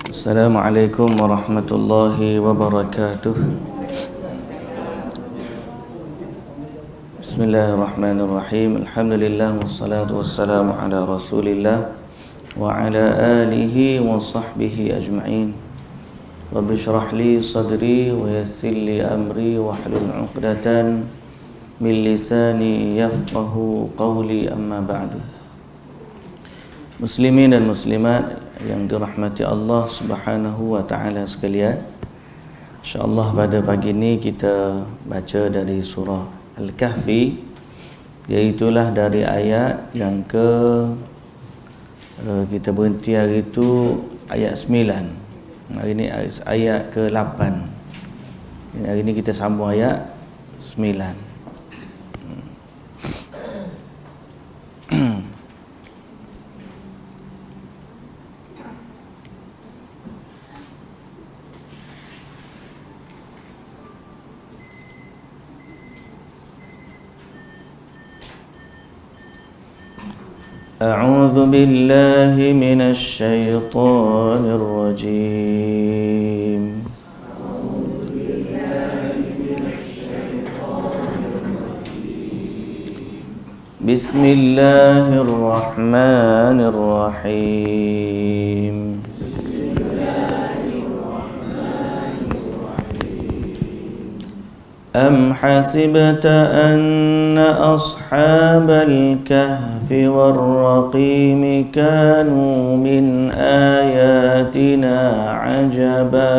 Assalamualaikum warahmatullahi wabarakatuh. Bismillahirrahmanirrahim. Alhamdulillah wassalatu wassalamu ala Rasulillah wa ala alihi wa sahbihi ajma'in. Rabbi shrah li sadri wa yassir li amri wa hlul 'uqdatan min lisani yafqahu qawli, amma ba'du. Muslimin dan muslimat yang dirahmati Allah Subhanahu wa taala sekalian, insyaallah pada pagi ini kita baca dari surah Al-Kahfi, iaitulah dari ayat yang kita berhenti hari itu ayat 9. Hari ini ayat ke-8. Hari ini kita sambung ayat 9. أعوذ بالله من الشيطان الرجيم. بسم الله الرحمن الرحيم. أم حسبت أن أصحاب الكهف والرقيم كانوا من آياتنا عجبا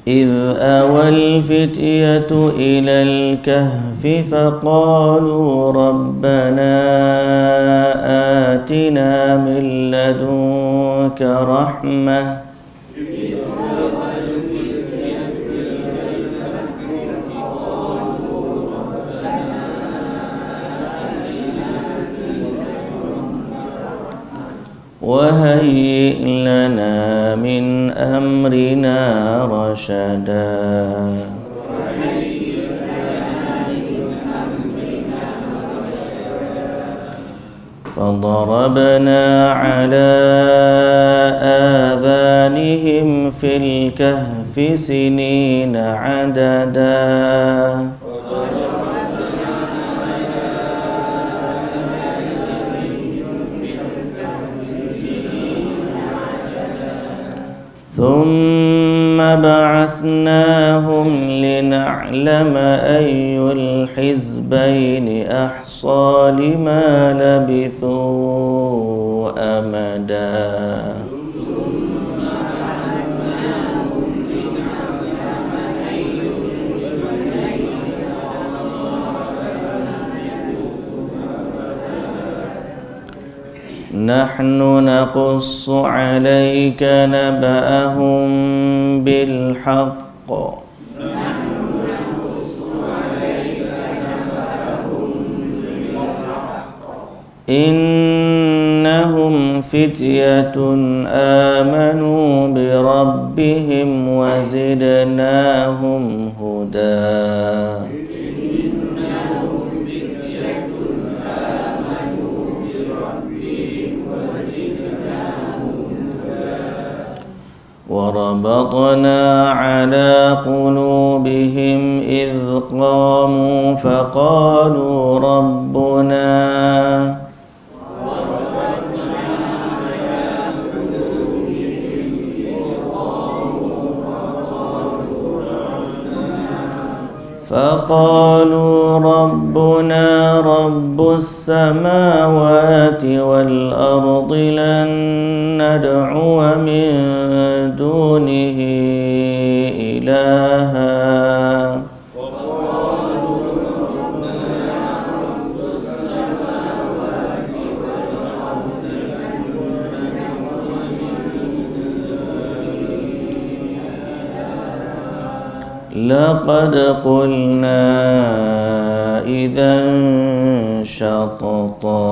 إذ أوى الفتية إلى الكهف فقالوا ربنا آتنا من لدنك رحمة وهيئ لنا من أمرنا رشدا فضربنا على آذانهم في الكهف سنين عددا ثم بعثناهم لنعلم أي الحزبين أحصى لما لبثوا أمدا نحن نقص عليك نبأهم بالحق إنهم فتية آمنوا بربهم وزدناهم هدى وربطنا على قلوبهم إذ قاموا فقالوا ربنا رب السماوات والأرض لن ندعو من دونه إلها لقد قلنا إذا شططا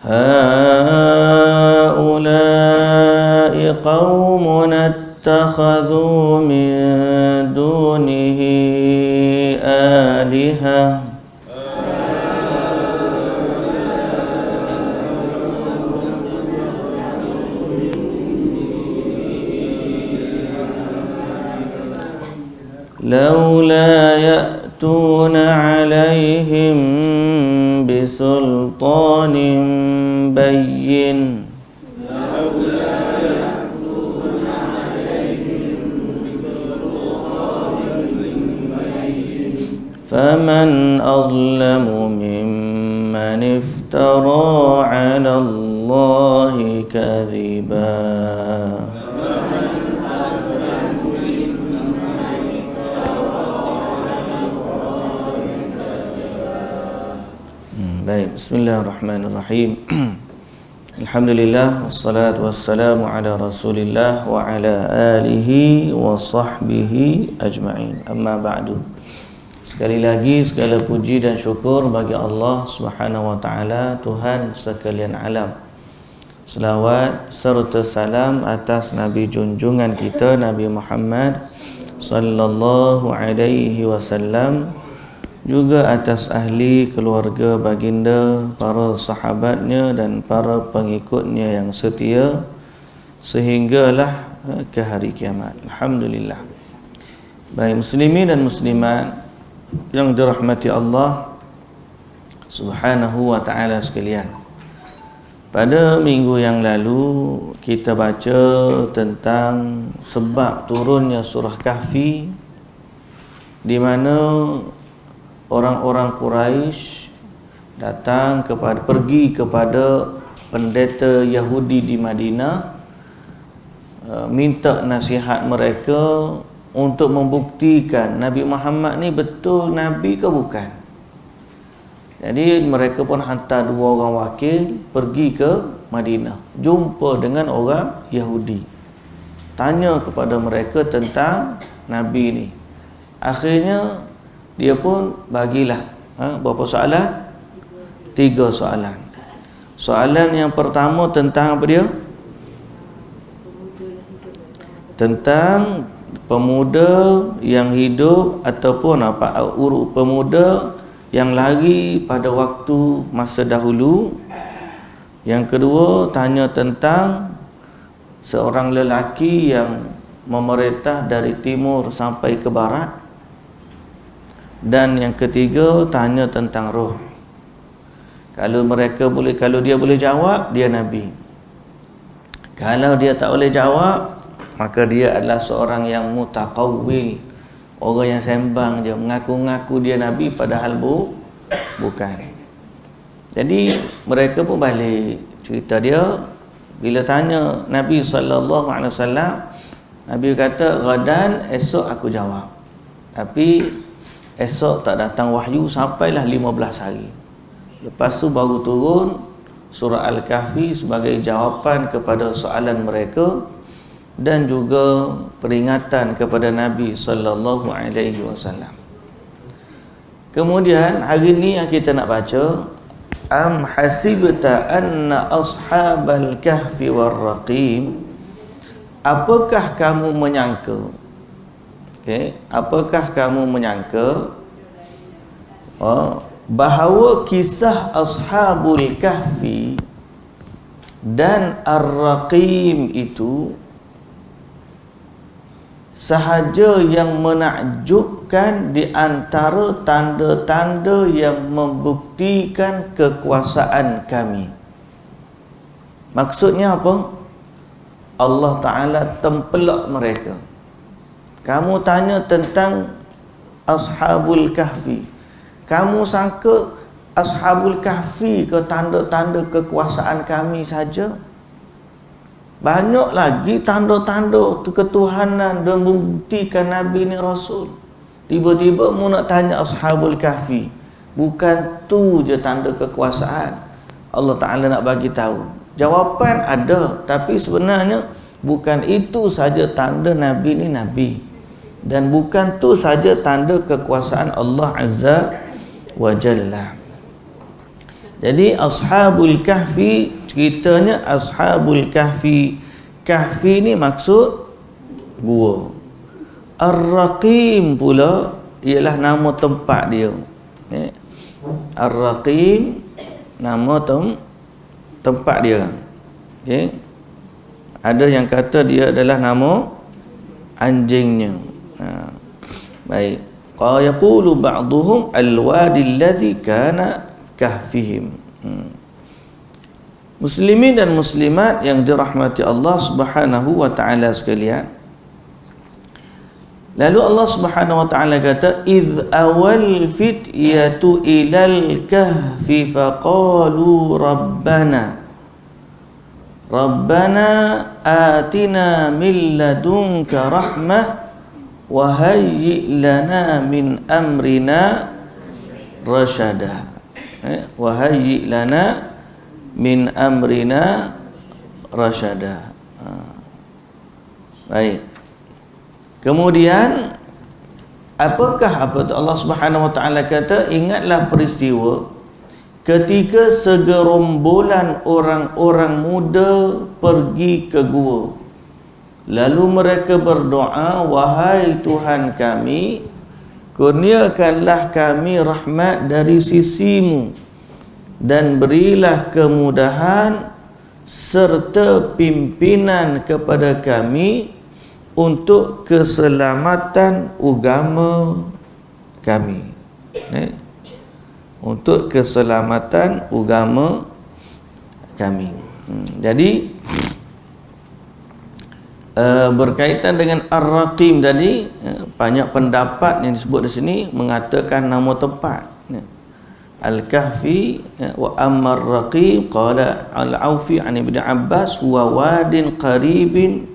haula'i qaumun ittakhadhu min dunihi alihah laula ya'tuna 'alaihim bisultanin bayyin faman adlamu mimman iftara 'ala Allahi kadhiba. Baik, bismillahirrahmanirrahim. Alhamdulillah, wassalatu wassalamu ala Rasulillah wa ala alihi wa sahbihi ajma'in. Amma ba'du. Sekali lagi segala puji dan syukur bagi Allah Subhanahu wa taala, Tuhan sekalian alam. Selawat serta salam atas Nabi junjungan kita Nabi Muhammad sallallahu alaihi wasallam, juga atas ahli keluarga baginda, para sahabatnya dan para pengikutnya yang setia sehinggalah ke hari kiamat. Alhamdulillah. Baik muslimin dan muslimat yang dirahmati Allah Subhanahu wa taala sekalian. Pada minggu yang lalu kita baca tentang sebab turunnya surah Kahfi, di mana orang-orang Quraisy pergi kepada pendeta Yahudi di Madinah, minta nasihat mereka untuk membuktikan Nabi Muhammad ni betul Nabi ke bukan. Jadi mereka pun hantar 2 orang wakil pergi ke Madinah, jumpa dengan orang Yahudi, tanya kepada mereka tentang Nabi ni. Akhirnya dia pun bagilah berapa soalan? 3 soalan. Soalan yang pertama tentang apa dia? Tentang pemuda yang hidup ataupun pemuda yang lari pada waktu masa dahulu. Yang kedua tanya tentang seorang lelaki yang memerintah dari timur sampai ke barat. Dan yang ketiga tanya tentang roh. Kalau dia boleh jawab, dia Nabi. Kalau dia tak boleh jawab, maka dia adalah seorang yang mutaqawwil, orang yang sembang je, mengaku-ngaku dia Nabi padahal bukan. Jadi mereka pun balik cerita dia. Bila tanya Nabi SAW, Nabi kata, "Ghadan, esok aku jawab." Tapi esok tak datang wahyu sampailah 15 hari. Lepas tu baru turun surah Al-Kahfi sebagai jawapan kepada soalan mereka dan juga peringatan kepada Nabi sallallahu alaihi wasallam. Kemudian hari ni yang kita nak baca, am hasibta anna ashabal kahfi war raqim, apakah kamu menyangka? Apakah kamu menyangka bahawa kisah Ashabul Kahfi dan Ar-Raqim itu sahaja yang menakjubkan di antara tanda-tanda yang membuktikan kekuasaan kami. Maksudnya apa? Allah Ta'ala tempelak mereka. Kamu tanya tentang Ashabul Kahfi, kamu sangka Ashabul Kahfi ke tanda-tanda kekuasaan kami saja? Banyak lagi tanda-tanda ketuhanan dan membuktikan Nabi ni Rasul. Tiba-tiba mu nak tanya Ashabul Kahfi, bukan tu je tanda kekuasaan. Allah Ta'ala nak bagi tahu, jawapan ada, tapi sebenarnya bukan itu saja tanda Nabi ni Nabi, dan bukan tu saja tanda kekuasaan Allah Azza wa Jalla. Jadi Ashabul Kahfi, ceritanya Ashabul Kahfi. Kahfi ni maksud gua. Ar-Raqim pula ialah nama tempat dia. Ar-Raqim nama tempat dia. Okay. Ada yang kata dia adalah nama anjingnya. Baik. Qala yaqulu ba'dhum al-wadi alladhi kana kahfihim. Muslimin dan muslimat yang dirahmati Allah Subhanahu wa taala sekalian. Lalu Allah Subhanahu wa taala kata id awal fityatu ilal kahfi faqalu rabbana atina min ladunka rahmah wa hayyi lana min amrina rasyada. Wa hayyi lana min amrina rasyada. Baik. Kemudian apakah Allah Subhanahu wa taala kata, ingatlah peristiwa ketika segerombolan orang-orang muda pergi ke gua. Lalu mereka berdoa, wahai Tuhan kami, kurniakanlah kami rahmat dari sisimu dan berilah kemudahan serta pimpinan kepada kami untuk keselamatan agama kami. Untuk keselamatan agama kami. Jadi berkaitan dengan Ar-Raqim tadi, banyak pendapat yang disebut di sini mengatakan nama tempat. Al-Kahfi wa Ammar Raqim qala Al-Aufi an Ibn Abbas huwa wadin qaribun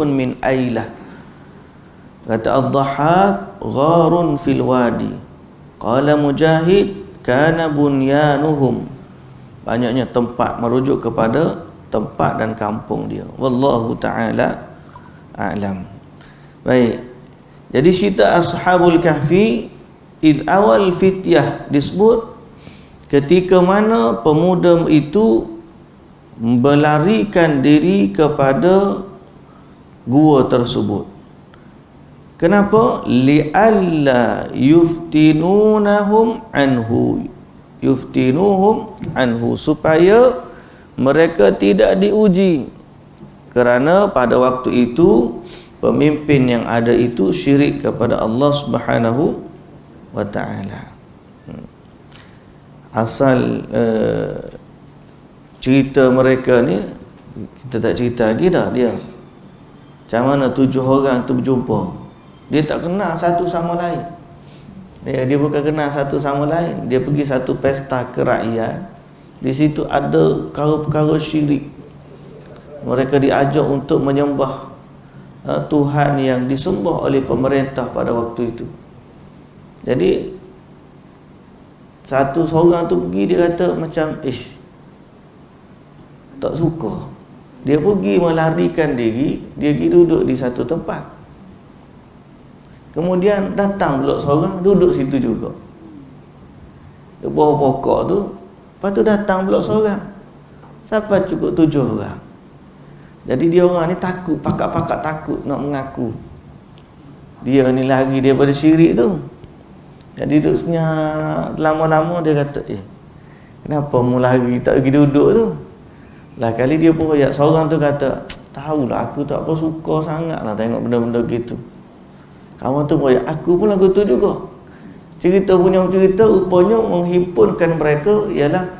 min Ailah. Kata Ad-Dhahhak gharun fil wadi. Qala Mujahid kana bunyanuhum. Banyaknya tempat merujuk kepada tempat dan kampung dia. Wallahu taala a'lam. Baik. Jadi cerita Ashabul Kahfi, awal fityah disebut ketika mana pemuda itu melarikan diri kepada gua tersebut. Kenapa? Li'alla yuftinunahum anhu, supaya mereka tidak diuji, kerana pada waktu itu pemimpin yang ada itu syirik kepada Allah Subhanahu wa ta'ala. Asal cerita mereka ni kita tak cerita lagi dah dia. Macam mana 7 orang tu berjumpa, dia tak kenal satu sama lain. Dia bukan kenal satu sama lain. Dia pergi satu pesta kerakyat. Di situ ada perkara-perkara syirik. Mereka diajak untuk menyembah Tuhan yang disembah oleh pemerintah pada waktu itu. Jadi satu seorang tu pergi, dia kata macam tak suka. Dia pergi melarikan diri, dia pergi duduk di satu tempat. Kemudian datang pula seorang duduk situ juga. Di bawah pokok tu. Lepas tu datang pula seorang. Sampai cukup 7 orang. Jadi dia orang ni takut, pakak-pakak takut nak mengaku dia ni lagi daripada syirik tu. Jadi duduk senyap, lama-lama dia kata, kenapa mu lagi tak pergi duduk tu? Lah kali dia pun royak, seorang tu kata, tahulah aku tak apa suka sangat lah tengok benda-benda gitu. Kawan tu royak, aku pun lagu tu juga. Cerita rupanya menghimpunkan mereka ialah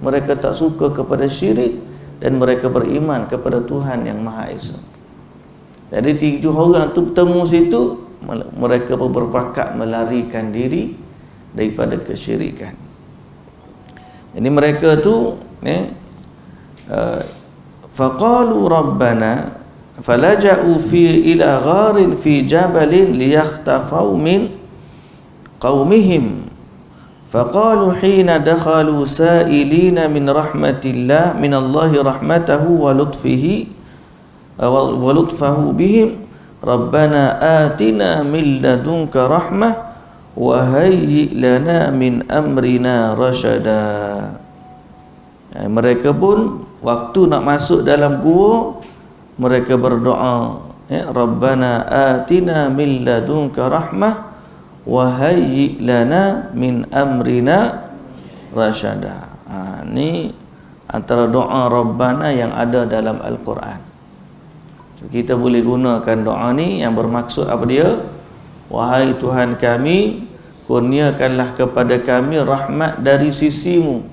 mereka tak suka kepada syirik dan mereka beriman kepada Tuhan yang Maha Esa. Jadi 7 orang tu bertemu situ, mereka berpakat melarikan diri daripada kesyirikan. Jadi mereka tu faqalu rabbana falaja'u ila gharin fi jabalin liyakhtafaw min qaumihim faqalu hina dakhalu sa'ilina min rahmatillah min Allahi rahmatahu wa lutfahu bihim rabbana atina min ladunka rahmah wa hayyi lana min amrina rasyada. Mereka pun waktu nak masuk dalam gua, mereka berdoa, Rabbana atina min ladunka rahmah wa hayyi lana min amrina rasyada. Ni antara doa Rabbana yang ada dalam Al-Quran. Kita boleh gunakan doa ni yang bermaksud apa dia? Wahai Tuhan kami, kurniakanlah kepada kami rahmat dari sisimu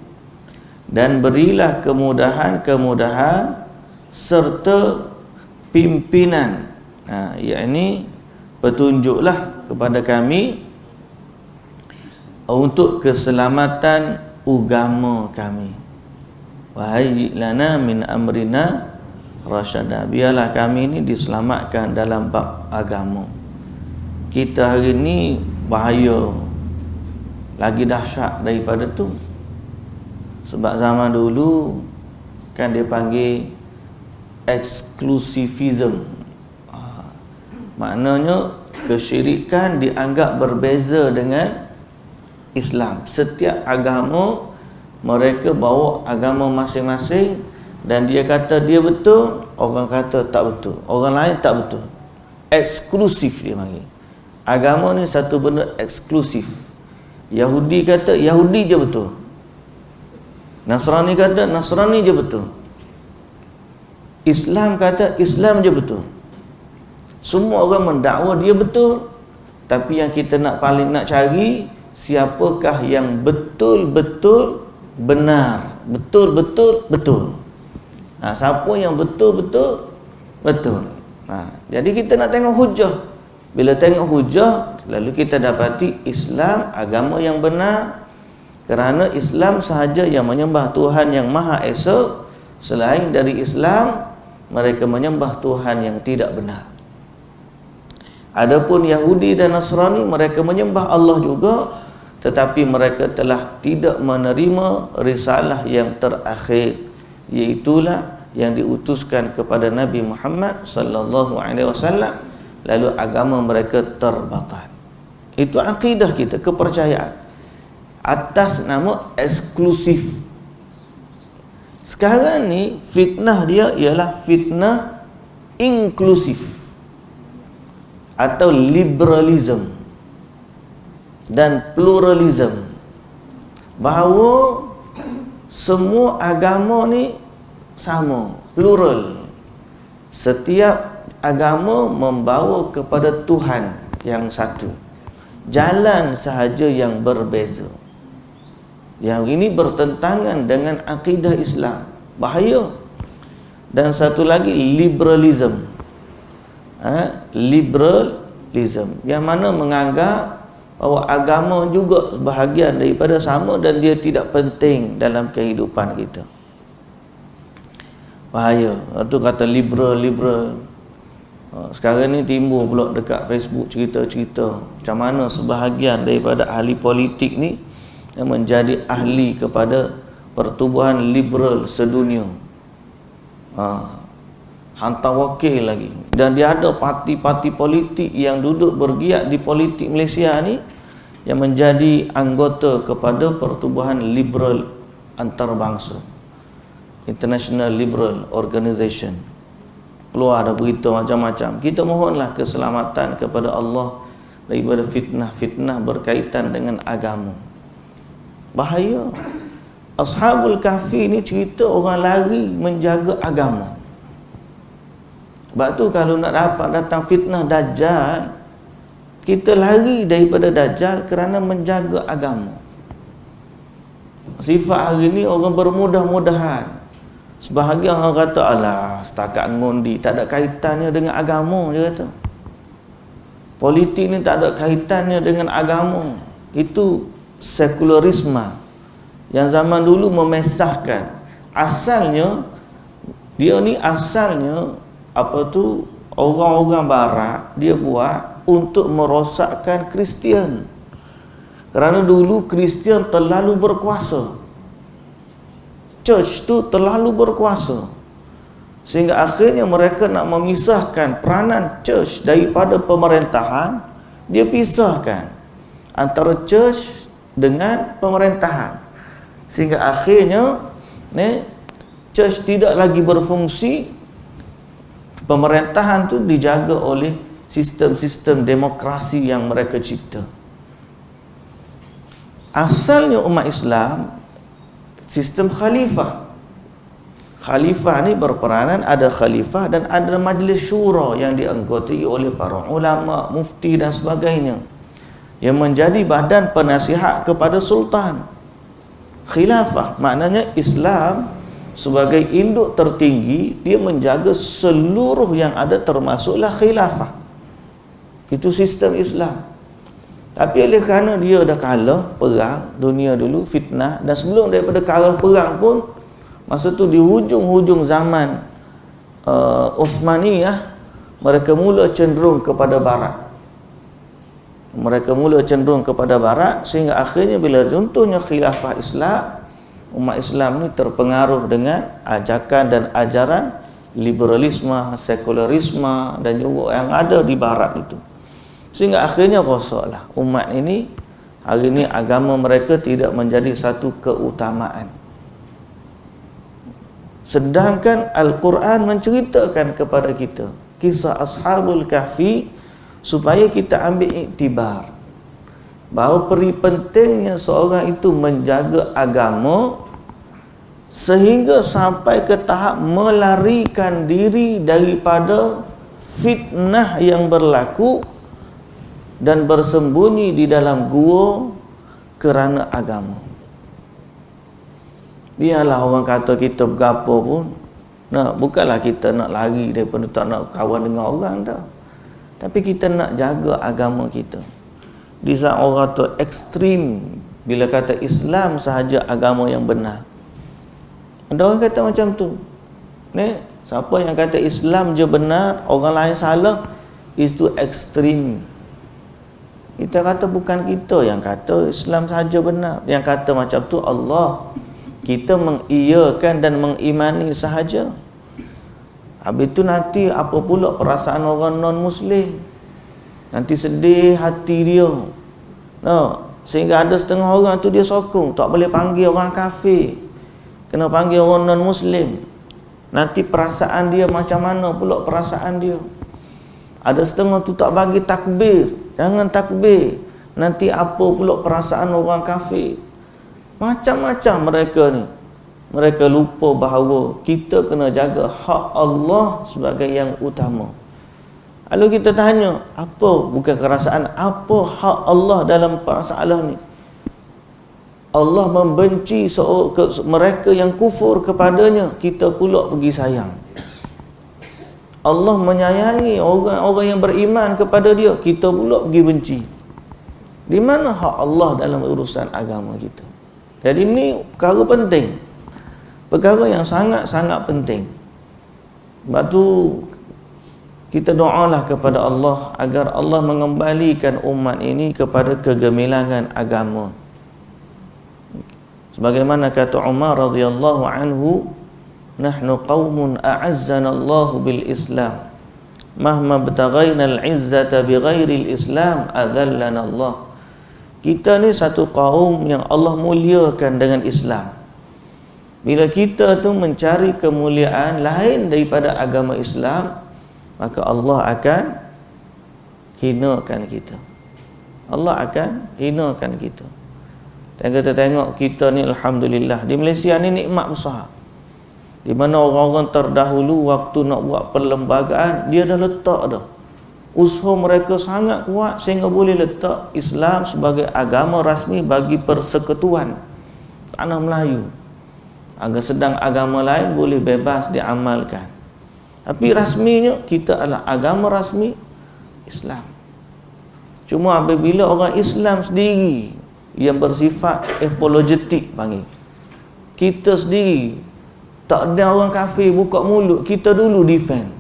dan berilah kemudahan-kemudahan serta pimpinan. Yakni petunjuklah kepada kami untuk keselamatan agama kami. Wahai lana min amrina rasyada. Biarlah kami ini diselamatkan dalam bab agama. Kita hari ni bahaya, lagi dahsyat daripada tu. Sebab zaman dulu kan dia panggil eksklusivism. Maknanya kesyirikan dianggap berbeza dengan Islam. Setiap agama mereka bawa agama masing-masing dan dia kata dia betul, orang kata tak betul, orang lain tak betul. Eksklusif dia panggil. Agama ni satu benda eksklusif. Yahudi kata Yahudi je betul, Nasrani kata Nasrani je betul, Islam kata Islam je betul. Semua orang mendakwa dia betul, tapi yang kita paling nak cari, siapakah yang betul-betul benar, betul-betul betul. Siapa yang betul-betul betul. Jadi kita nak tengok hujah. Bila tengok hujah, lalu kita dapati Islam agama yang benar, kerana Islam sahaja yang menyembah Tuhan yang Maha Esa. Selain dari Islam, mereka menyembah Tuhan yang tidak benar. Adapun Yahudi dan Nasrani, mereka menyembah Allah juga, tetapi mereka telah tidak menerima risalah yang terakhir, iaitulah yang diutuskan kepada Nabi Muhammad sallallahu alaihi wasallam. Lalu agama mereka terbatal. Itu akidah kita, kepercayaan atas nama eksklusif. Sekarang ni fitnah dia ialah fitnah inklusif atau liberalism dan pluralism, bahawa semua agama ni sama, plural. Setiap agama membawa kepada Tuhan yang satu, jalan sahaja yang berbeza. Yang ini bertentangan dengan akidah Islam, bahaya. Dan satu lagi liberalism, liberalism yang mana menganggap bahawa agama juga sebahagian daripada sama dan dia tidak penting dalam kehidupan kita. Bahaya. Itu kata liberal. Sekarang ni timbul pula dekat Facebook cerita-cerita macam mana sebahagian daripada ahli politik ni yang menjadi ahli kepada pertubuhan liberal sedunia. Hantar wakil lagi. Dan dia ada parti-parti politik yang duduk bergiat di politik Malaysia ni yang menjadi anggota kepada pertubuhan liberal antarabangsa, International Liberal Organization. Keluar ada berita macam-macam. Kita mohonlah keselamatan kepada Allah daripada fitnah-fitnah berkaitan dengan agama. Bahaya. Ashabul Kahfi ni cerita orang lari menjaga agama. Sebab tu kalau nak dapat datang fitnah Dajjal, kita lari daripada Dajjal kerana menjaga agama. Sifat hari ni orang bermudah-mudahan. Sebahagian orang kata, alah, setakat ngundi, tak ada kaitannya dengan agama, dia kata. Politik ni tak ada kaitannya dengan agama. Itu sekularisme yang zaman dulu memesahkan. Asalnya, dia ni asalnya, orang-orang barat, dia buat untuk merosakkan Kristian. Kerana dulu Kristian terlalu berkuasa. Church tu terlalu berkuasa, sehingga akhirnya mereka nak memisahkan peranan church daripada pemerintahan. Dia pisahkan. antara church dengan pemerintahan, sehingga akhirnya church tidak lagi berfungsi, pemerintahan tu dijaga oleh sistem-sistem demokrasi yang mereka cipta. Asalnya umat Islam sistem khalifah. Khalifah ni berperanan, ada khalifah dan ada majlis syura yang dianggotai oleh para ulama, mufti dan sebagainya, yang menjadi badan penasihat kepada sultan. Khilafah maknanya Islam sebagai induk tertinggi, dia menjaga seluruh yang ada, termasuklah khilafah. Itu sistem Islam. Tapi oleh kerana dia dah kalah perang dunia dulu, fitnah, dan sebelum daripada kalah perang pun, masa tu di hujung-hujung zaman Osmaniyah, mereka mula cenderung kepada barat. Sehingga akhirnya bila contohnya khilafah Islam, umat Islam ni terpengaruh dengan ajakan dan ajaran liberalisme, sekularisme dan juga yang ada di barat itu. Sehingga akhirnya rosaklah umat ini. Hari ini agama mereka tidak menjadi satu keutamaan. Sedangkan Al-Quran menceritakan kepada kita kisah Ashabul Kahfi supaya kita ambil iktibar bahawa pentingnya seorang itu menjaga agama sehingga sampai ke tahap melarikan diri daripada fitnah yang berlaku dan bersembunyi di dalam gua kerana agama. Biarlah orang kata kita berapa pun, bukanlah kita nak lari daripada tak nak kawan dengan orang dah, tapi kita nak jaga agama kita. Di saat orang tu ekstrim bila kata Islam sahaja agama yang benar. Ada orang kata macam tu. Siapa yang kata Islam je benar, orang lain salah, itu ekstrim. Kita kata bukan kita yang kata Islam sahaja benar. Yang kata macam tu Allah. Kita mengiyakan dan mengimani sahaja. Habis tu nanti apa pula perasaan orang non-Muslim? Nanti sedih hati dia. Sehingga ada setengah orang tu dia sokong, tak boleh panggil orang kafir, kena panggil orang non-Muslim. Nanti perasaan dia macam mana pula perasaan dia? Ada setengah tu tak bagi takbir, jangan takbir, nanti apa pula perasaan orang kafir? Macam-macam mereka ni. Mereka lupa bahawa kita kena jaga hak Allah sebagai yang utama. Lalu kita tanya, apa bukan kerasaan, apa hak Allah dalam masalah ni? Allah membenci mereka yang kufur kepadanya, kita pula pergi sayang. Allah menyayangi orang-orang yang beriman kepada dia, kita pula pergi benci. Di mana hak Allah dalam urusan agama kita? Jadi ini perkara penting, perkara yang sangat-sangat penting. Sebab tu kita doalah kepada Allah agar Allah mengembalikan umat ini kepada kegemilangan agama. Sebagaimana kata Umar radhiyallahu anhu, nahnu qaumun a'azzana Allah bil Islam, mahma btaghaina al-izzata bighairi al-Islam adhallana Allah. Kita ni satu kaum yang Allah muliakan dengan Islam. Bila kita tu mencari kemuliaan lain daripada agama Islam, maka Allah akan hinakan kita. Allah akan hinakan kita. Dan kita tengok kita ni alhamdulillah di Malaysia ni nikmat besar. Di mana orang-orang terdahulu waktu nak buat perlembagaan, dia dah letak dah. Usaha mereka sangat kuat sehingga boleh letak Islam sebagai agama rasmi bagi persekutuan tanah Melayu. Agar sedang agama lain boleh bebas diamalkan. Tapi rasminya kita adalah agama rasmi Islam. Cuma apabila orang Islam sendiri yang bersifat apologetik panggil, kita sendiri tak ada orang kafir buka mulut, kita dulu defend.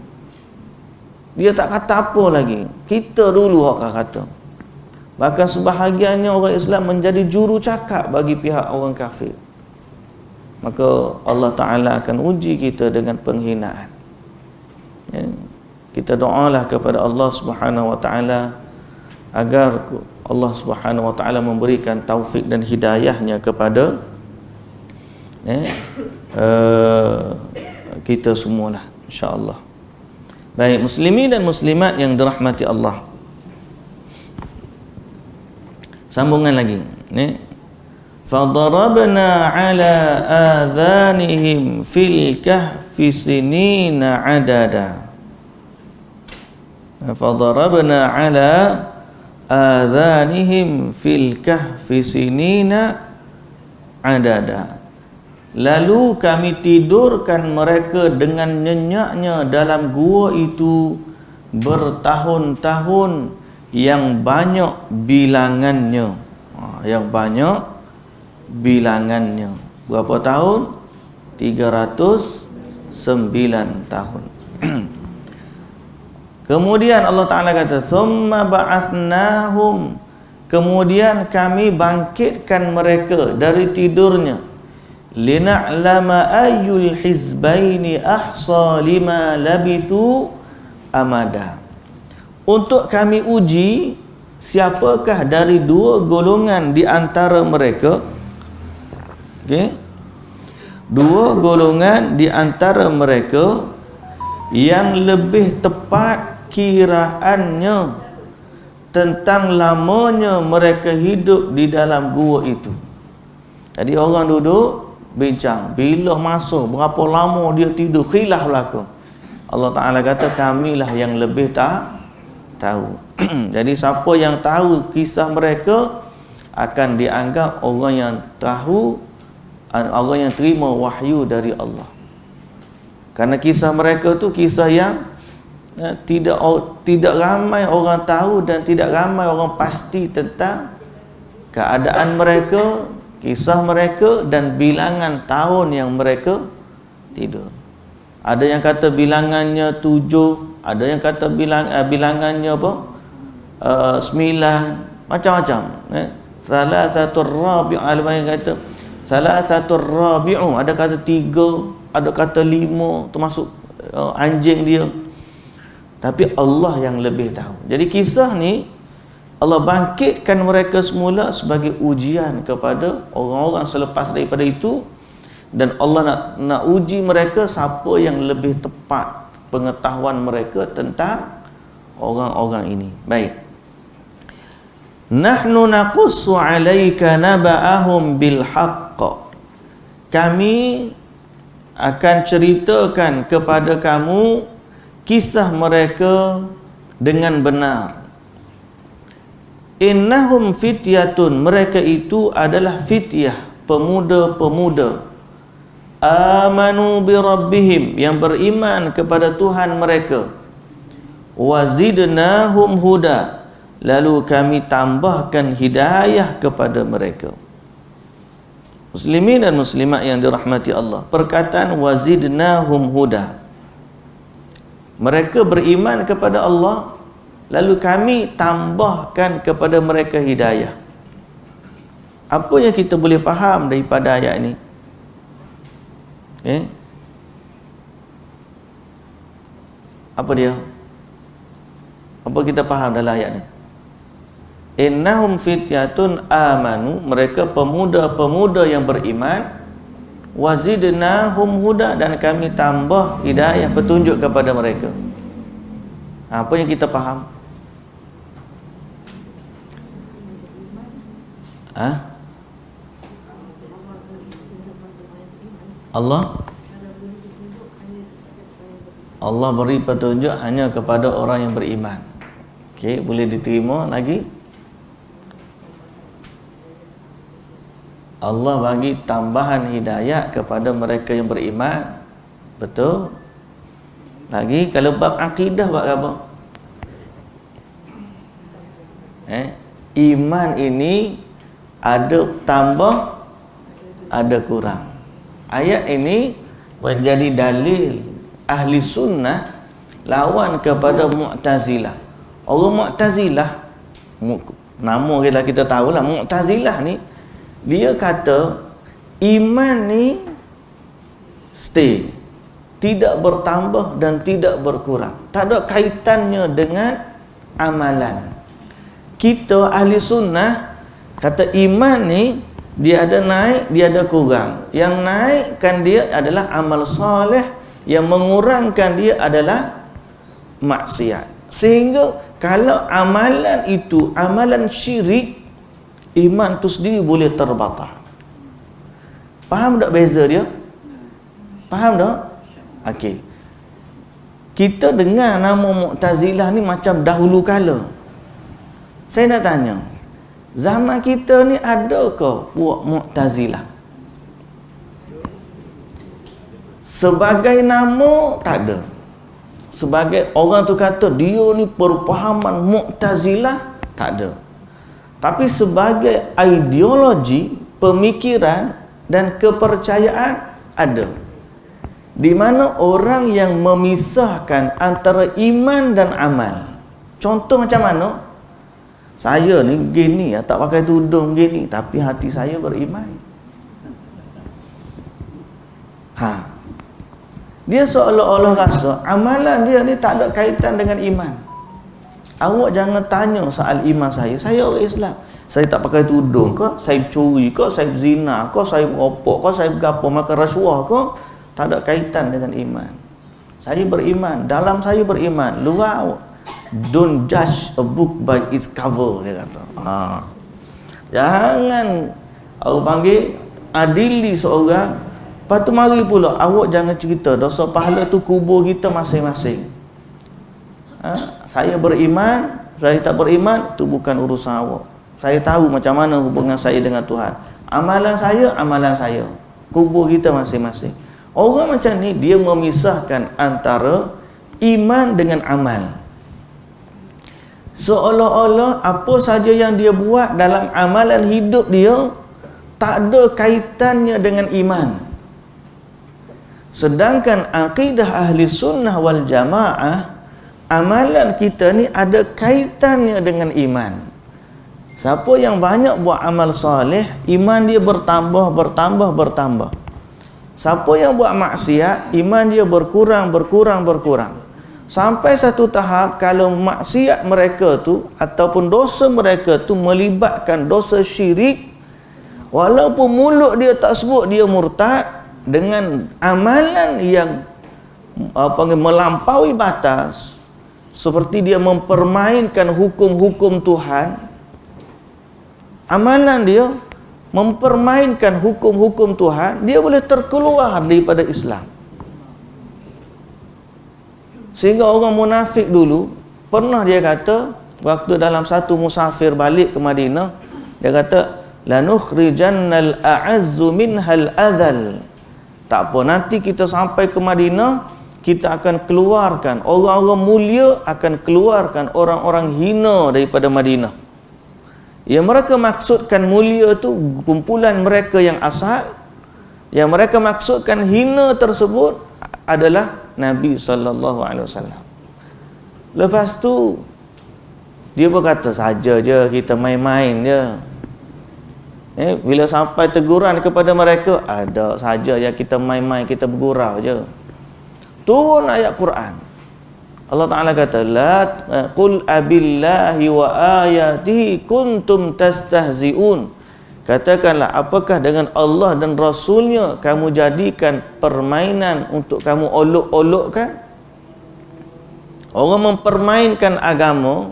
Dia tak kata apa lagi, kita dulu akan kata. Bahkan sebahagiannya orang Islam menjadi juru cakap bagi pihak orang kafir. Maka Allah Ta'ala akan uji kita dengan penghinaan. Kita doalah kepada Allah Subhanahu Wa Ta'ala agar Allah Subhanahu wa taala memberikan taufik dan hidayahnya kepada kita semualah, insya-Allah. Baik, muslimin dan muslimat yang dirahmati Allah. Sambungan lagi, fadarabna ala adhanihim fil kahfi sinina adada. Fadarabna ala adhanihim fil kahfi sinina adada. Lalu kami tidurkan mereka dengan nyenyaknya dalam gua itu bertahun-tahun yang banyak bilangannya. Yang banyak bilangannya. Berapa tahun? 309 tahun. Kemudian Allah Ta'ala kata, "Thumma ba'athnahum." Kemudian kami bangkitkan mereka dari tidurnya. "Lina'lama ayyul hizbaini ahsa lima labithu amada." Untuk kami uji siapakah dari dua golongan di antara mereka, dua golongan di antara mereka yang lebih tepat kiraannya tentang lamanya mereka hidup di dalam gua itu. Jadi orang duduk bincang, bila masa, berapa lama dia tidur, khilaf belaka. Allah Ta'ala kata, kamilah yang lebih tahu. Jadi siapa yang tahu kisah mereka akan dianggap orang yang tahu, orang yang terima wahyu dari Allah. Karena kisah mereka tu kisah yang tidak ramai orang tahu dan tidak ramai orang pasti tentang keadaan mereka, kisah mereka dan bilangan tahun yang mereka tidur. Ada yang kata bilangannya 7, ada yang kata bilangannya apa? 9, macam-macam. Salah satu rabi'u, ada yang kata salah satu rabi'u, ada kata 3, ada kata 5, termasuk anjing dia. Tapi Allah yang lebih tahu. Jadi kisah ni Allah bangkitkan mereka semula sebagai ujian kepada orang-orang selepas daripada itu, dan Allah nak uji mereka siapa yang lebih tepat pengetahuan mereka tentang orang-orang ini. Baik. Nahnu naqussu 'alaika naba'ahum bil haqq. Kami akan ceritakan kepada kamu kisah mereka dengan benar. Innahum fityatun, mereka itu adalah fityah, pemuda-pemuda. Amanu bi rabbihim, yang beriman kepada Tuhan mereka. Wazidnahum huda, lalu kami tambahkan hidayah kepada mereka. Muslimin dan muslimat yang dirahmati Allah, perkataan wazidnahum huda, mereka beriman kepada Allah, lalu kami tambahkan kepada mereka hidayah. Apa yang kita boleh faham daripada ayat ini? Apa dia? Apa kita faham dalam ayat ini? Innahum fityatun amanu, mereka pemuda-pemuda yang beriman. Wazidnahum huda, dan kami tambah hidayah, petunjuk kepada mereka. Apa yang kita faham? Allah beri petunjuk hanya kepada orang yang beriman. Okey, boleh diterima lagi? Allah bagi tambahan hidayah kepada mereka yang beriman. Betul? Lagi kalau bab akidah buat apa? Iman ini ada tambah, ada kurang. Ayat ini menjadi dalil ahli sunnah lawan kepada Mu'tazilah. Orang Mu'tazilah, nama kita tahulah, Mu'tazilah ni dia kata iman ni stay, tidak bertambah dan tidak berkurang, tak ada kaitannya dengan amalan. kita ahli sunnah kata iman ni dia ada naik, dia ada kurang. Yang naikkan dia adalah amal soleh, yang mengurangkan dia adalah maksiat. Sehingga kalau amalan itu amalan syirik, iman tu sendiri boleh terbatal. Faham tak beza dia? Faham tak? Okey. Kita dengar nama Mu'tazilah ni macam dahulu kala. Saya nak tanya, zaman kita ni adakah puak Mu'tazilah? Sebagai nama tak ada. Sebagai orang tu kata dia ni perpahaman Mu'tazilah, tak ada. Tapi sebagai ideologi, pemikiran dan kepercayaan ada. Di mana orang yang memisahkan antara iman dan amal. Contoh macam mana? Saya ni gini ya, tak pakai tudung gini, tapi hati saya beriman. Dia seolah-olah rasa amalan dia ni tak ada kaitan dengan iman. Awak jangan tanya soal iman saya. Saya orang Islam. Saya tak pakai tudung ke, saya curi ke, saya zina ke, saya merokok ke, saya bergapo makan rasuah ke, tak ada kaitan dengan iman. Saya beriman, dalam saya beriman. Luar, don't judge a book by its cover, dia kata. Jangan orang panggil adili seorang. Lepas tu mari pula awak jangan cerita dosa pahala tu kubur kita masing-masing. Saya beriman, saya tak beriman, tu bukan urusan awak. Saya tahu macam mana hubungan saya dengan Tuhan. Amalan saya, kubur kita masing-masing. Orang macam ni dia memisahkan antara iman dengan amal. Seolah-olah apa saja yang dia buat dalam amalan hidup dia tak ada kaitannya dengan iman. Sedangkan akidah ahli sunnah wal jamaah, amalan kita ni ada kaitannya dengan iman. Siapa yang banyak buat amal soleh, iman dia bertambah. Siapa yang buat maksiat, iman dia berkurang. Sampai satu tahap kalau maksiat mereka tu ataupun dosa mereka tu melibatkan dosa syirik, walaupun mulut dia tak sebut dia murtad, dengan amalan yang melampaui batas, seperti dia mempermainkan hukum-hukum Tuhan, amalan dia mempermainkan hukum-hukum Tuhan, dia boleh terkeluar daripada Islam. Sehingga orang munafik dulu pernah dia kata, waktu dalam satu musafir balik ke Madinah, dia kata lanukhrijannal a'azzu minhal adzal. Tak apa, nanti kita sampai ke Madinah, kita akan keluarkan orang-orang mulia, akan keluarkan orang-orang hina daripada Madinah. Yang mereka maksudkan mulia tu kumpulan mereka yang asal. Yang mereka maksudkan hina tersebut adalah Nabi SAW. Lepas tu dia berkata, saja je kita main-main je. Bila sampai teguran kepada mereka, ada saja yang kita main-main, kita bergurau je. Turun ayat Quran. Allah Ta'ala kata, la qul abillahi wa ayatihi kuntum tastahzi'un. Katakanlah, apakah dengan Allah dan Rasulnya kamu jadikan permainan untuk kamu olok-olokkan? Orang mempermainkan agama,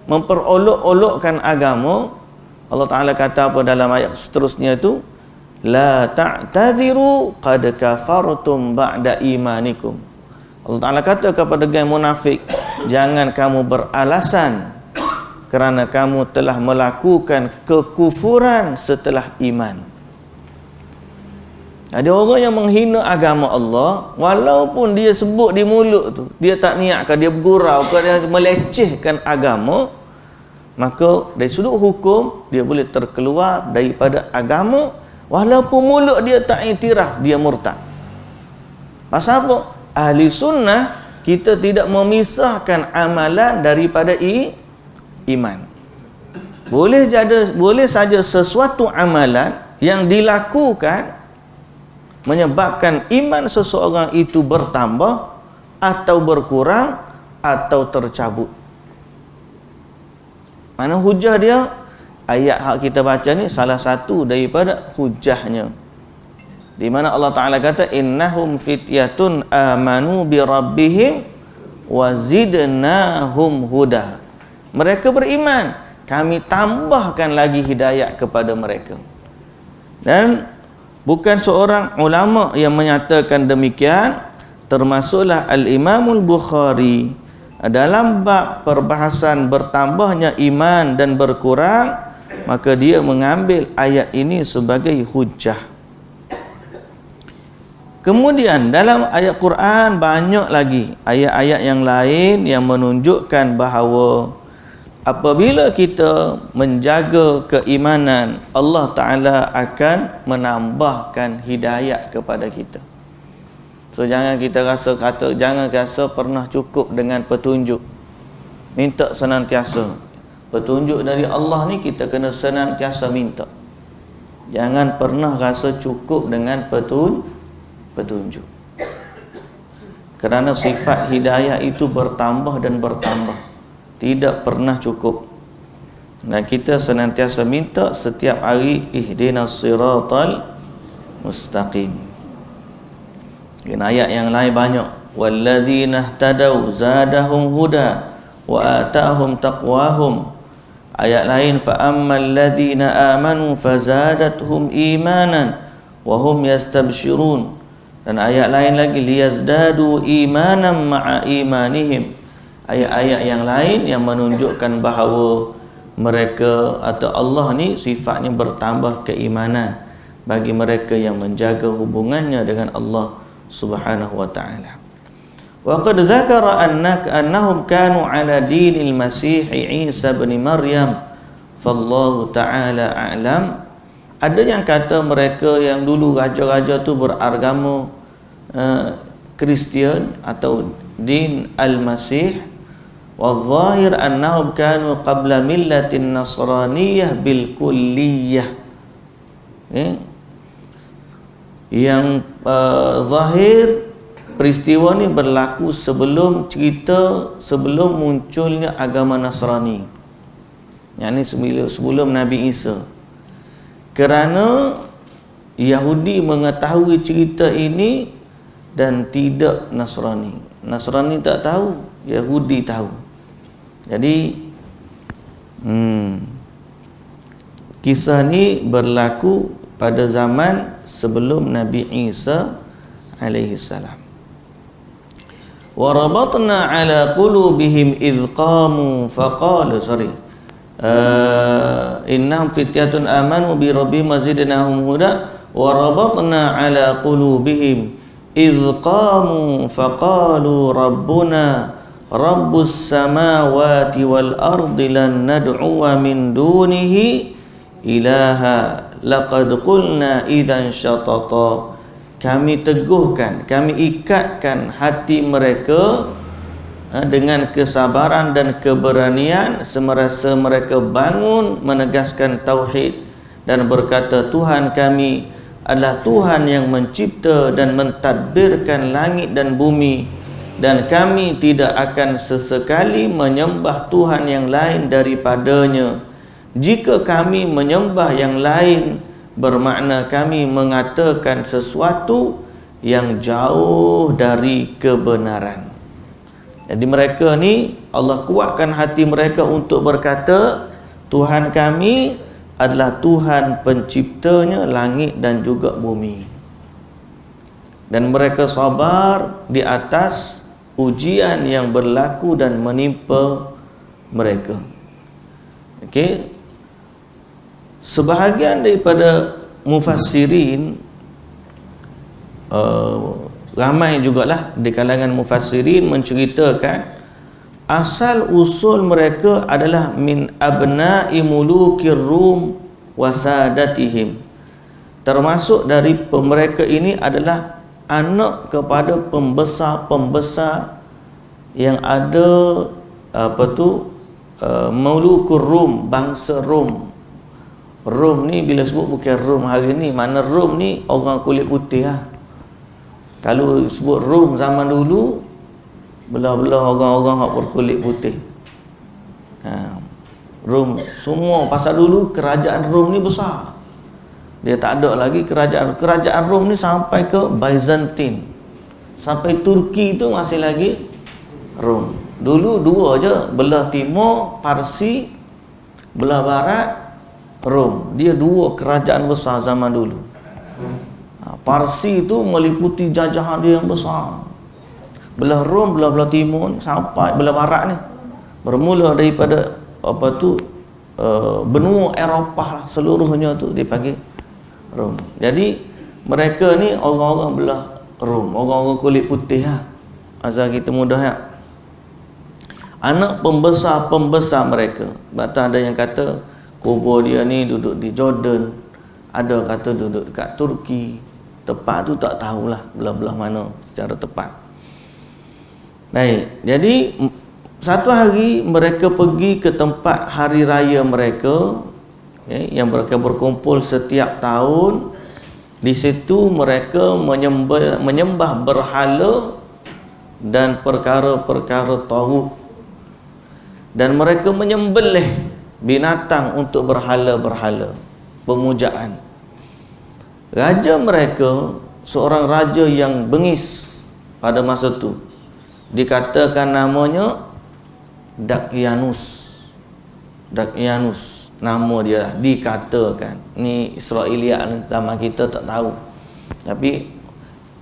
memperolok-olokkan agama. Allah Ta'ala kata apa dalam ayat seterusnya itu? La ta'tadhiru qad kafartum ba'da imanikum. Allah Ta'ala kata kepada geng munafik, jangan kamu beralasan kerana kamu telah melakukan kekufuran setelah iman. Ada orang yang menghina agama Allah, walaupun dia sebut di mulut tu, dia tak niatkan, dia bergurau, dia melecehkan agama, maka dari sudut hukum dia boleh terkeluar daripada agama, walaupun mulut dia tak iktiraf, dia murtad. Pasal apa? Ahli sunnah, kita tidak memisahkan amalan daripada iman. Boleh saja sesuatu amalan yang dilakukan menyebabkan iman seseorang itu bertambah atau berkurang atau tercabut. Mana hujah dia? Ayat hak kita baca ni salah satu daripada hujahnya. Di mana Allah Ta'ala kata, innahum fityatun amanu bi rabbihim wa zidnahum huda. Mereka beriman, kami tambahkan lagi hidayat kepada mereka. Dan bukan seorang ulama yang menyatakan demikian, termasuklah Al-Imamul Bukhari dalam bab perbahasan bertambahnya iman dan berkurang, maka dia mengambil ayat ini sebagai hujah. Kemudian dalam ayat Quran banyak lagi ayat-ayat yang lain yang menunjukkan bahawa apabila kita menjaga keimanan, Allah Ta'ala akan menambahkan hidayat kepada kita. So jangan kita jangan rasa pernah cukup dengan petunjuk. Minta senantiasa. Petunjuk dari Allah ni kita kena senantiasa minta. Jangan pernah rasa cukup dengan petunjuk. Kerana sifat hidayah itu bertambah dan bertambah, tidak pernah cukup. Dan kita senantiasa minta setiap hari, ihdinas siratal mustaqim. Dan ayat yang lain banyak, walladzina ihtadaw zadahum huda wa atahum taqwahum. Ayat lain, fa ammal ladzina amanu fazadathum imanan wa hum yastabshirun. Dan ayat lain lagi, liyazdadu imanan ma'a imanihim. Ayat-ayat yang lain yang menunjukkan bahawa mereka atau Allah ni sifatnya bertambah keimanan bagi mereka yang menjaga hubungannya dengan Allah Subhanahu wa ta'ala. Wa qad dzakara annahum kanu ala dinil Masih Isa bin Maryam fallahu ta'ala a'lam. Ada yang kata mereka yang dulu raja-raja tu beragama Kristian atau din al-Masih, wa zahir annahum kanu qabla millatin nasraniyah bil kulliyah. Yang zahir peristiwa ni berlaku sebelum munculnya agama Nasrani, yakni sebelum Nabi Isa. Kerana Yahudi mengetahui cerita ini dan tidak Nasrani. Nasrani tak tahu, Yahudi tahu. Jadi kisah ni berlaku pada zaman sebelum Nabi Isa alaihi salam. Wa rabatna ala qulubihim idh qamu faqala innahum fityatun amanu bi rabbihim zidnahum huda wa rabatna ala qulubihim idh qamu faqalu rabbuna rabbus samawati wal ardi lan nad'uwa min dunihi ilaha laqad qulna idzan syatata. Kami teguhkan, kami ikatkan hati mereka dengan kesabaran dan keberanian semasa mereka bangun menegaskan tauhid dan berkata, Tuhan kami adalah Tuhan yang mencipta dan mentadbirkan langit dan bumi, dan kami tidak akan sesekali menyembah Tuhan yang lain daripadanya. Jika kami menyembah yang lain, bermakna kami mengatakan sesuatu yang jauh dari kebenaran. Jadi mereka ni Allah kuatkan hati mereka untuk berkata, Tuhan kami adalah Tuhan penciptanya langit dan juga bumi. Dan mereka sabar di atas ujian yang berlaku dan menimpa mereka. Okey. Sebahagian daripada mufassirin, ramai jugalah di kalangan mufassirin menceritakan asal usul mereka adalah min abna'i mulukir rum wasadatihim. Termasuk dari mereka ini adalah anak kepada pembesar-pembesar yang ada mulukur rum, bangsa Rom. Rom ni bila sebut bukan Rom hari ni, mana Rom ni orang kulit putih lah. Kalau sebut Rom zaman dulu, belah-belah orang-orang yang berkulit putih. Rom semua, pasal dulu kerajaan Rom ni besar. Dia tak ada lagi kerajaan Rom ni sampai ke Byzantine. Sampai Turki tu masih lagi Rom. Dulu dua je, belah timur Parsi, belah barat Rom. Dia dua kerajaan besar zaman dulu. Parsi tu meliputi jajahan dia yang besar. Belah Rom, belah timur ni, sampai belah barat ni bermula daripada benua Eropah lah, seluruhnya tu dipanggil Rom. Jadi mereka ni orang-orang belah Rom, orang-orang kulit putih lah. Asal kita mudah ya. Anak pembesar mereka. Bahkan ada yang kata kubur dia ni duduk di Jordan, ada kata duduk dekat Turki. Tepat tu tak tahulah belah-belah mana secara tepat. Baik, jadi satu hari mereka pergi ke tempat hari raya mereka, yang mereka berkumpul setiap tahun. Di situ mereka menyembah berhala dan perkara-perkara taghut, dan mereka menyembelih binatang untuk berhala-berhala pemujaan. Raja mereka seorang raja yang bengis pada masa tu, dikatakan namanya Dakyanus, nama dia dikatakan. Ni Israeliat zaman kita tak tahu, tapi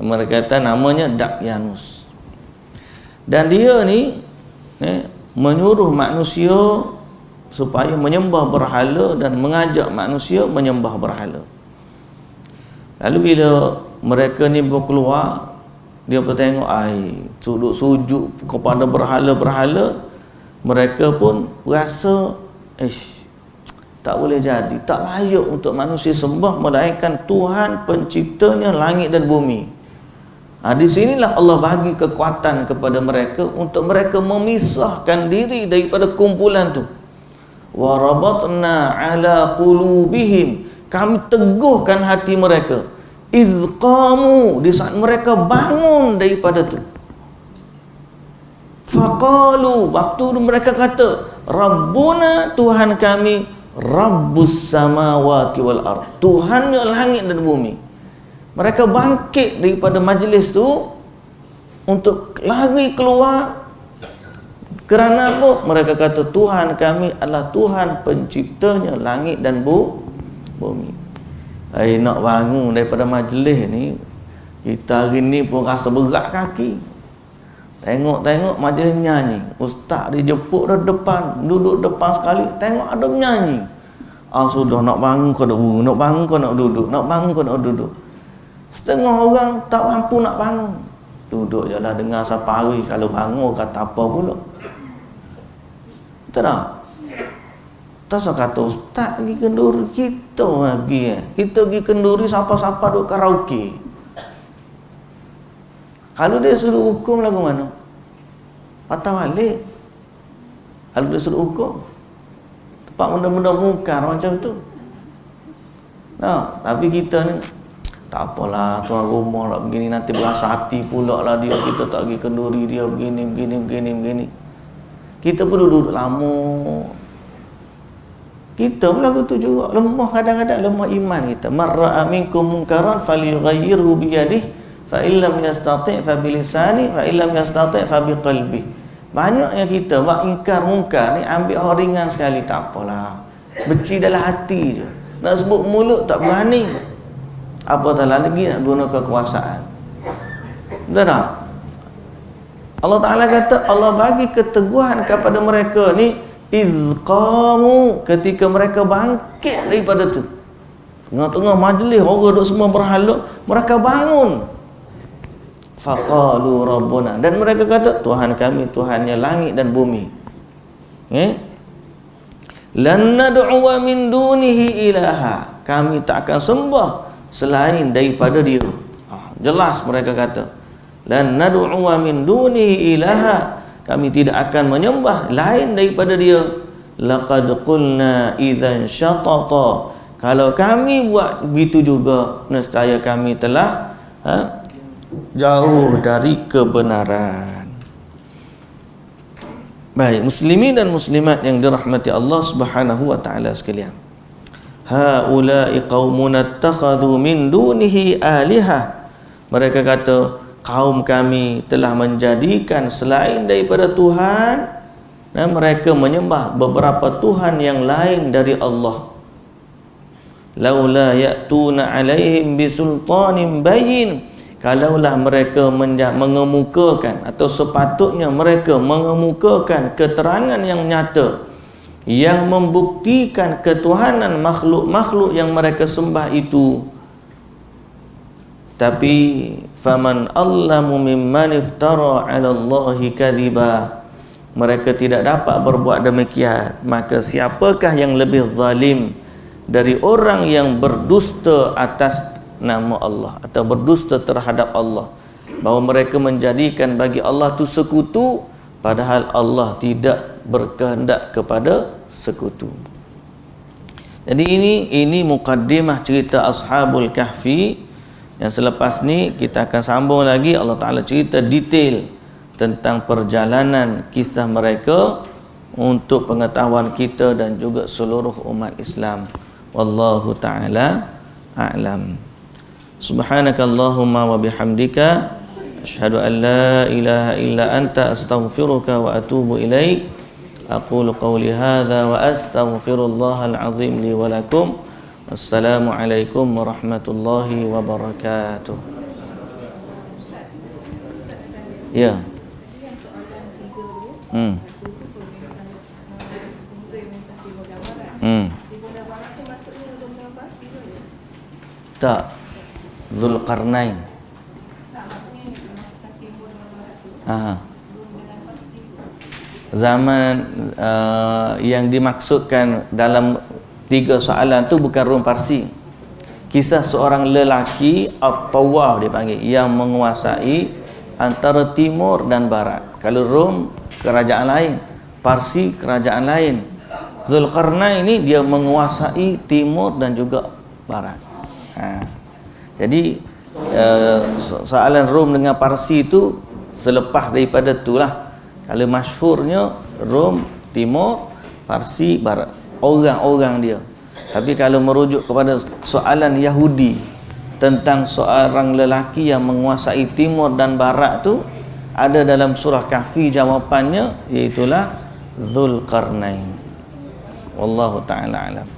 mereka kata namanya Dakyanus. Dan dia ni menyuruh manusia supaya menyembah berhala dan mengajak manusia menyembah berhala. Lalu bila mereka ni berkeluar, dia bertengok duduk sujud kepada berhala-berhala, mereka pun rasa tak boleh jadi, tak layak untuk manusia sembah melainkan Tuhan penciptanya langit dan bumi. Di sinilah Allah bagi kekuatan kepada mereka untuk mereka memisahkan diri daripada kumpulan tu. Wa rabatna ala qulubihim, kami teguhkan hati mereka. Iz qamu, di saat mereka bangun daripada tu. Faqalu, waktu mereka kata, Rabbuna, Tuhan kami, Rabbus samawati wal ard, Tuhannya langit dan bumi. Mereka bangkit daripada majlis tu untuk lari keluar. Kerana apa? Mereka kata Tuhan kami adalah Tuhan penciptanya langit dan bumi. Nak bangun daripada majlis ni, kita hari ni pun rasa berat kaki. Tengok majlis nyanyi, ustaz dijemput dah depan, duduk depan sekali, tengok ada menyanyi. Sudah nak bangun kau nak bangun kau nak duduk, nak bangun kau nak duduk. Setengah orang tak mampu nak bangun, duduk je lah dengar siapa hari. Kalau bangun kata apa pula. Betul tak? Tak usah kata ustaz pergi kenduri, kita pergi kita pergi kenduri, siapa-siapa duduk karaoke. Kalau dia suruh hukum lagu mana? Patah balik. Kalau dia suruh hukum, tempat benda-benda mungkar macam tu. Tapi kita ni tak apalah, tuan rumah nak begini, nanti berasa hati pula lah dia, kita tak pergi kenduri dia begini. Kita pun duduk lama. Kita pun lagu tu juga lemah, kadang-kadang lemah iman kita. Marra minkum munkaran falyughayyirhu bi yadihi fa illam yastati' fa bi lisani fa illam yastati' fa bi qalbi. Banyaknya kita buat ingkar mungkar ni ambil hal ringan sekali, tak apalah, beci dalam hati je. Nak sebut mulut tak berani, apatah lagi nak guna kekuasaan. Betul tak? Allah Ta'ala kata Allah bagi keteguhan kepada mereka ni izqamu, ketika mereka bangkit daripada tu. Tengah-tengah majlis orang duduk semua berhala, mereka bangun. Faqalu rabbuna, dan mereka kata Tuhan kami, Tuhannya langit dan bumi. Lan nad'u min dunihi ilaha, kami tak akan sembah selain daripada dia. Jelas mereka kata lan nad'u min dunihi ilaha, kami tidak akan menyembah lain daripada dia. Laqad qulna idzan syatata, kalau kami buat begitu juga, nescaya kami telah jauh dari kebenaran. Baik, muslimin dan muslimat yang dirahmati Allah Subhanahu wa taala sekalian. Haula'i qaumun attakhadhu min dunihi alihah. Mereka kata, kaum kami telah menjadikan selain daripada Tuhan, dan mereka menyembah beberapa tuhan yang lain dari Allah. Laula ya'tuna 'alaihim bisultanin bayyin. Kalaulah mereka mengemukakan, atau sepatutnya mereka mengemukakan keterangan yang nyata yang membuktikan ketuhanan makhluk-makhluk yang mereka sembah itu. Tapi faman allamu mimman iftara 'ala Allahi kadhiba. Mereka tidak dapat berbuat demikian, maka siapakah yang lebih zalim dari orang yang berdusta atas nama Allah, atau berdusta terhadap Allah, bahawa mereka menjadikan bagi Allah tu sekutu, padahal Allah tidak berkehendak kepada sekutu. Jadi ini mukaddimah cerita Ashabul Kahfi. Yang selepas ni kita akan sambung lagi. Allah Ta'ala cerita detail tentang perjalanan kisah mereka untuk pengetahuan kita dan juga seluruh umat Islam. Wallahu ta'ala a'lam. Subhanakallahumma wa bihamdika asyhadu an la ilaha illa anta astaghfiruka wa atubu ilaik. Aqulu qawli hadza wa astaghfirullahal azim li wa lakum. Assalamu alaikum warahmatullahi wabarakatuh. Ya. Tak. Zulkarnain. Zaman yang dimaksudkan dalam 3 soalan tu bukan Rom Parsi. Kisah seorang lelaki At-Tawwaf dipanggil, yang menguasai antara timur dan barat. Kalau Rom kerajaan lain, Parsi kerajaan lain. Zulkarnain ini dia menguasai timur dan juga barat. Jadi soalan Rom dengan Parsi itu selepas daripada itulah. Kalau masyhurnya Rom timur, Parsi barat, orang-orang dia. Tapi kalau merujuk kepada soalan Yahudi tentang seorang lelaki yang menguasai timur dan barat tu, ada dalam surah Kahfi jawapannya, iaitulah Zulkarnain. Wallahu ta'ala alam.